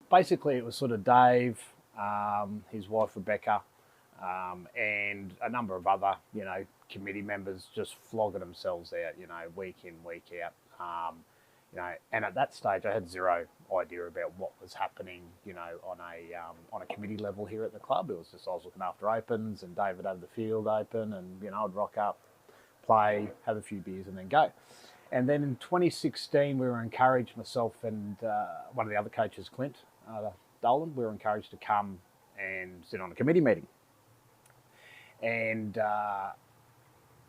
basically it was sort of Dave, his wife Rebecca, and a number of other, committee members just flogging themselves out, week in, week out. And at that stage, I had zero idea about what was happening, on a committee level here at the club. It was just I was looking after opens, and David had the field open, and I'd rock up, play, have a few beers, and then go. And then in 2016, we were encouraged, myself and one of the other coaches, Clint Dolan, we were encouraged to come and sit on a committee meeting. And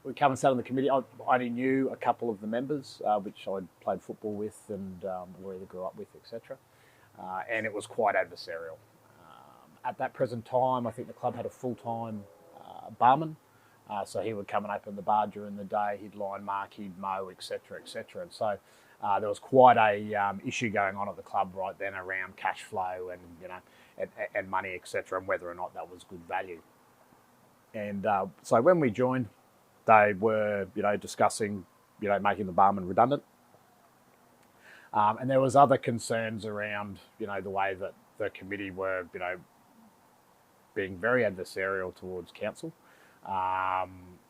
we come and sat on the committee. I only knew a couple of the members, which I'd played football with and or either grew up with, etc. And it was quite adversarial. At that present time, I think the club had a full-time barman. So he would come and open the bar during the day. He'd line mark, he'd mow, etc., etc. And so there was quite a issue going on at the club right then around cash flow and and money, etc., and whether or not that was good value. And so when we joined, they were discussing making the barman redundant. And there was other concerns around the way that the committee were being very adversarial towards council.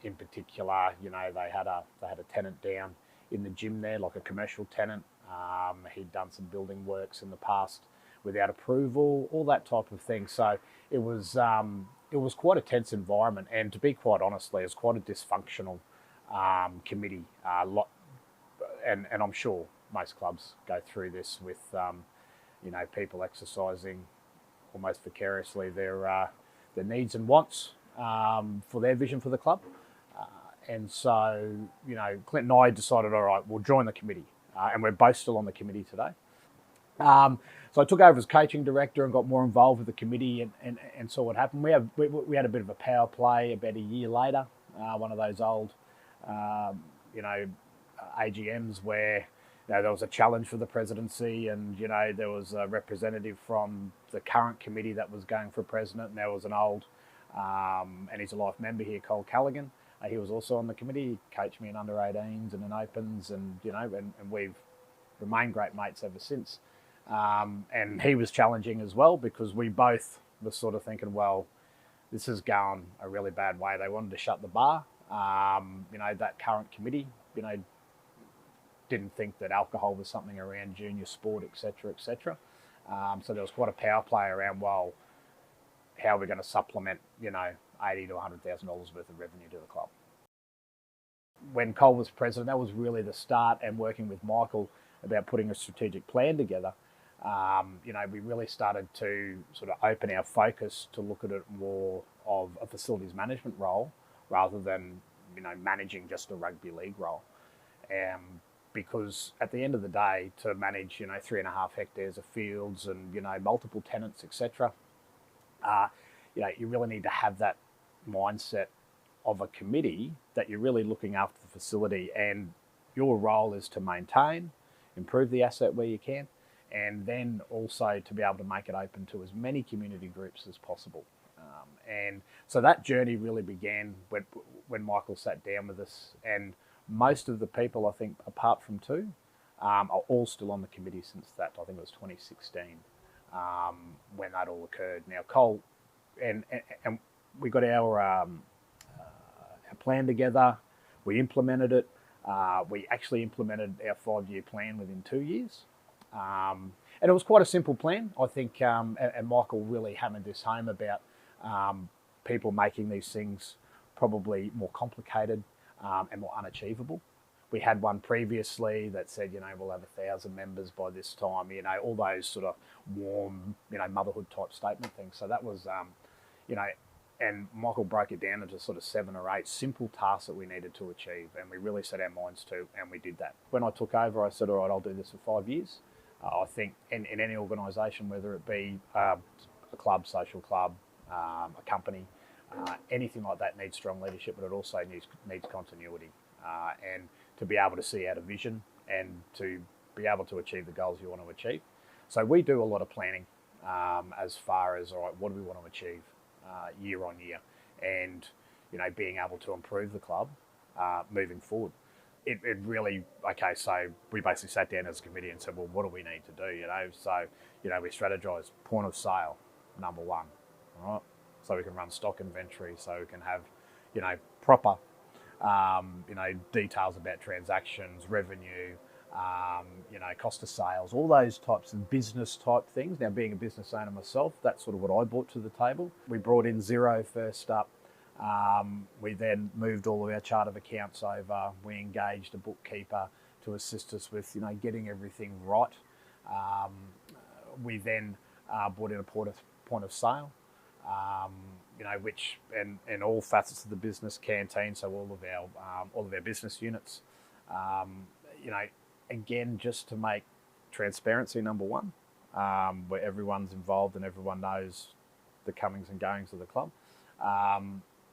In particular, they had a tenant down in the gym there, like a commercial tenant. He'd done some building works in the past without approval, all that type of thing. So it was quite a tense environment, and to be quite honestly, it was quite a dysfunctional committee. And I'm sure most clubs go through this with people exercising almost vicariously their needs and wants for their vision for the club. And so, Clint and I decided, all right, we'll join the committee. And we're both still on the committee today. So I took over as coaching director and got more involved with the committee and saw what happened. We had a bit of a power play about a year later, one of those old, AGMs where there was a challenge for the presidency, and there was a representative from the current committee that was going for president, and there was an old, and he's a life member here, Cole Callaghan. He was also on the committee. He coached me in under 18s and in opens, and and we've remained great mates ever since. And he was challenging as well, because we both were sort of thinking, well, this is going a really bad way. They wanted to shut the bar. That current committee, didn't think that alcohol was something around junior sport, etc., etc. So there was quite a power play around, well, how are we going to supplement, $80,000 to $100,000 worth of revenue to the club? When Cole was president, that was really the start, and working with Michael about putting a strategic plan together. We really started to sort of open our focus to look at it more of a facilities management role rather than, managing just a rugby league role. Because at the end of the day, to manage, 3.5 hectares of fields and, multiple tenants, etc., you really need to have that mindset of a committee that you're really looking after the facility, and your role is to maintain, improve the asset where you can, and then also to be able to make it open to as many community groups as possible. And so that journey really began when Michael sat down with us, and most of the people, I think, apart from two, are all still on the committee since that. I think it was 2016 when that all occurred. Now, Cole, and we got our plan together. We implemented it. We actually implemented our 5-year plan within 2 years. And it was quite a simple plan, I think, and Michael really hammered this home about people making these things probably more complicated and more unachievable. We had one previously that said, we'll have 1,000 members by this time, all those sort of warm, motherhood type statement things. So that was, and Michael broke it down into sort of 7 or 8 simple tasks that we needed to achieve, and we really set our minds to, and we did that. When I took over, I said, all right, I'll do this for 5 years. I think in any organisation, whether it be a club, social club, a company, anything like that needs strong leadership, but it also needs continuity, and to be able to see out a vision and to be able to achieve the goals you want to achieve. So we do a lot of planning as far as, all right, what do we want to achieve year on year, and being able to improve the club moving forward. it really, okay, so we basically sat down as a committee and said, well, what do we need to do, So, we strategised point of sale, number one, all right? So we can run stock inventory, so we can have, proper, details about transactions, revenue, cost of sales, all those types of business type things. Now, being a business owner myself, that's sort of what I brought to the table. We brought in Xero first up. We then moved all of our chart of accounts over. We engaged a bookkeeper to assist us with, getting everything right. We then brought in a point of sale, which and all facets of the business, canteen, so all of our business units. Again, just to make transparency number one, where everyone's involved and everyone knows the comings and goings of the club.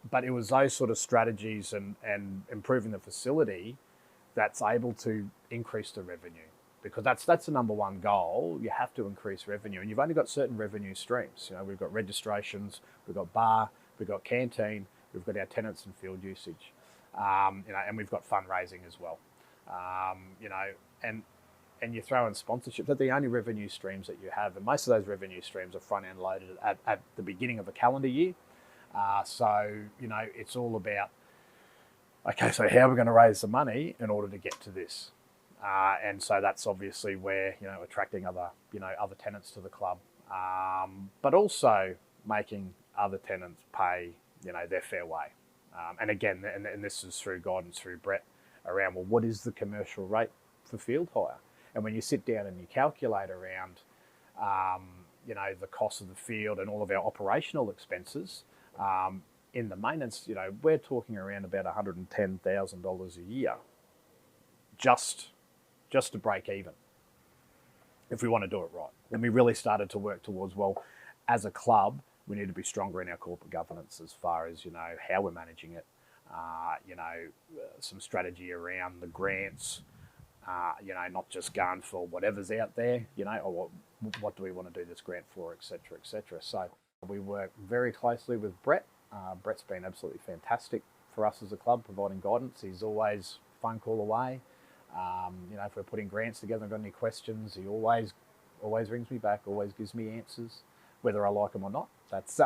But it was those sort of strategies and improving the facility that's able to increase the revenue, because that's the number one goal. You have to increase revenue, and you've only got certain revenue streams. We've got registrations, we've got bar, we've got canteen, we've got our tenants and field usage, and we've got fundraising as well. And you throw in sponsorship. They're the only revenue streams that you have, and most of those revenue streams are front end loaded at the beginning of a calendar year. So it's all about, okay, so how are we going to raise the money in order to get to this? And so that's obviously where, attracting other tenants to the club, but also making other tenants pay, their fair way. And again, and this is through guidance through Brett around, well, what is the commercial rate for field hire? And when you sit down and you calculate around, the cost of the field and all of our operational expenses, in the maintenance, we're talking around about $110,000 a year, just to break even, if we want to do it right. And we really started to work towards, well, as a club, we need to be stronger in our corporate governance as far as, how we're managing it, some strategy around the grants, not just going for whatever's out there, or what do we want to do this grant for, et cetera, et cetera. So we work very closely with Brett. Brett's been absolutely fantastic for us as a club, providing guidance. He's always a phone call away. If we're putting grants together and got any questions, he always rings me back, always gives me answers, whether I like them or not. That's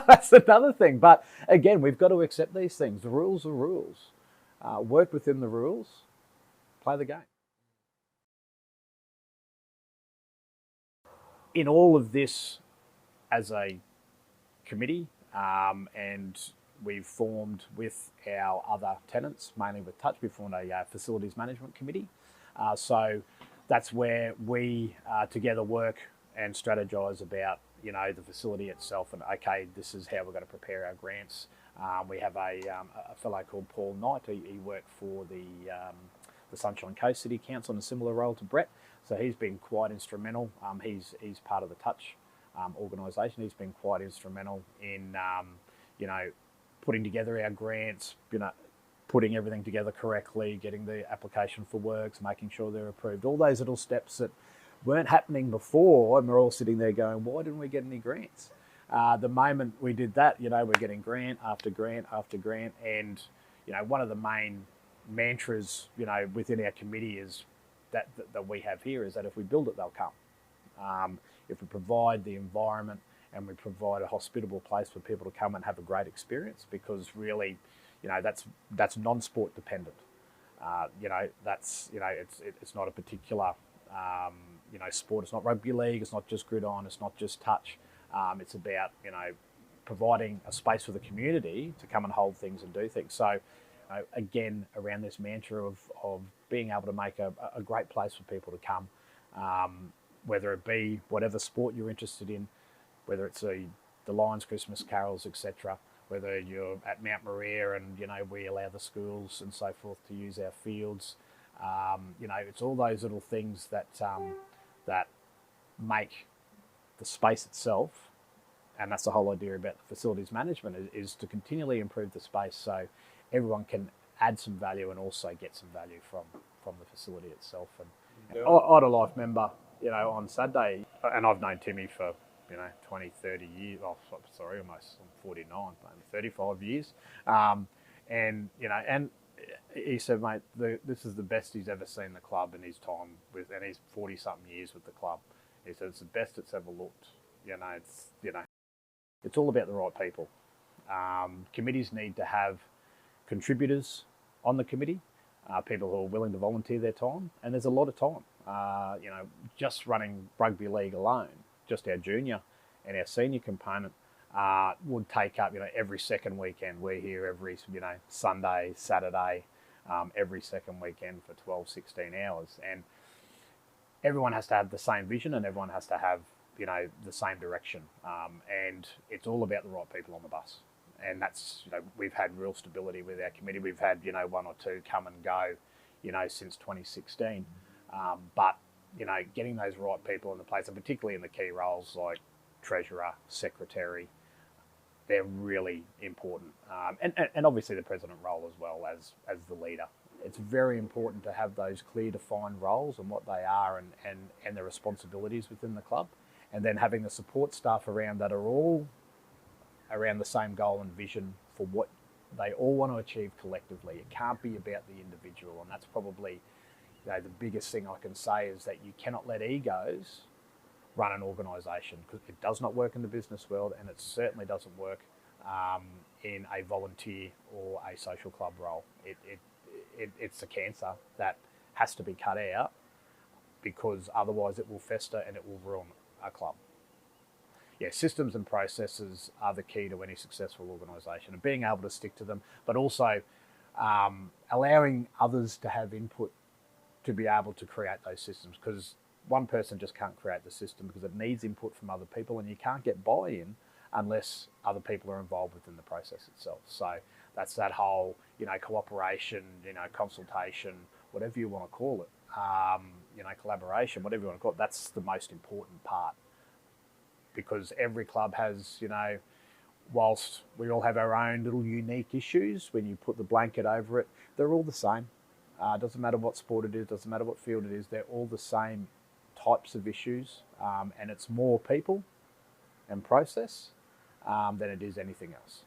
that's another thing. But again, we've got to accept these things. The rules are rules. Work within the rules. Play the game. In all of this, as a committee, and we've formed with our other tenants, mainly with Touch, we formed a facilities management committee. So that's where we together work and strategise about, the facility itself, and okay, this is how we're going to prepare our grants. We have a fellow called Paul Knight. He worked for the Sunshine Coast City Council in a similar role to Brett. So he's been quite instrumental. He's part of the Touch organisation. He's been quite instrumental in, putting together our grants, putting everything together correctly, getting the application for works, making sure they're approved. All those little steps that weren't happening before, and we're all sitting there going, why didn't we get any grants? The moment we did that, we're getting grant after grant after grant. And, one of the main mantras, within our committee is that we have here is that if we build it, they'll come. If we provide the environment and we provide a hospitable place for people to come and have a great experience, because really, that's non-sport dependent. It's not a particular, sport. It's not rugby league. It's not just gridiron. It's not just touch. It's about, providing a space for the community to come and hold things and do things. So, again, around this mantra of being able to make a great place for people to come, whether it be whatever sport you're interested in, whether it's the Lions Christmas carols, etc., whether you're at Mount Maria and, we allow the schools and so forth to use our fields. It's all those little things that make the space itself, and that's the whole idea about the facilities management, is to continually improve the space so everyone can add some value and also get some value from the facility itself. And I had a life member, on Saturday, and I've known Timmy for, 20, 30 years. Oh, sorry, almost, I'm 49, 35 years. And he said, mate, this is the best he's ever seen the club in his time with, and he's 40-something years with the club. He said it's the best it's ever looked. It's all about the right people. Committees need to have contributors on the committee, people who are willing to volunteer their time, and there's a lot of time. Just running rugby league alone, just our junior and our senior component would take up, every second weekend. We're here every, Sunday, Saturday, every second weekend for 12, 16 hours. And everyone has to have the same vision and everyone has to have, the same direction. And it's all about the right people on the bus. And that's, we've had real stability with our committee. We've had, one or two come and go, since 2016. But, getting those right people in the place, and particularly in the key roles like treasurer, secretary, they're really important. And obviously the president role as well as the leader. It's very important to have those clear defined roles and what they are and the responsibilities within the club. And then having the support staff around that are all around the same goal and vision for what they all want to achieve collectively. It can't be about the individual. And that's probably the biggest thing I can say is that you cannot let egos run an organisation, because it does not work in the business world, and it certainly doesn't work in a volunteer or a social club role. It's a cancer that has to be cut out, because otherwise it will fester and it will ruin a club. Yeah, systems and processes are the key to any successful organisation, and being able to stick to them, but also allowing others to have input to be able to create those systems, because one person just can't create the system, because it needs input from other people, and you can't get buy-in unless other people are involved within the process itself. So that's that whole, cooperation, consultation, whatever you want to call it, collaboration, whatever you want to call it. That's the most important part, because every club has, whilst we all have our own little unique issues, when you put the blanket over it, they're all the same. Doesn't matter what sport it is, doesn't matter what field it is, they're all the same types of issues, and it's more people and process than it is anything else.